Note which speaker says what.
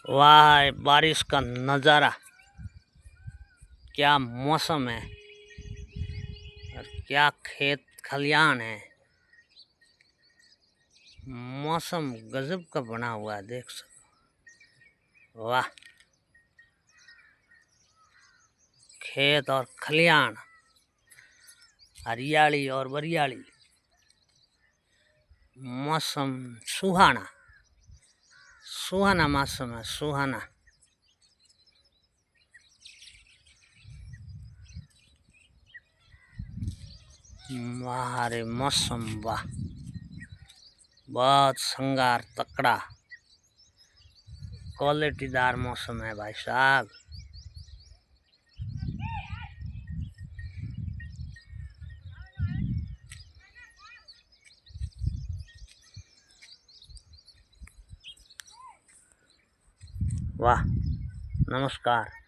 Speaker 1: वाह, बारिश का नज़ारा, क्या मौसम है और क्या खेत खलियान है। मौसम गजब का बना हुआ है, देख सकते। वाह, खेत और खलियान, हरियाली और बरियाली, मौसम सुहाना, सुहाना मौसम है, सुहाना। वाह रे मौसम, वाह, बहुत संगार तकड़ा, क्वालिटीदार मौसम है भाई साहब। वाह, नमस्कार।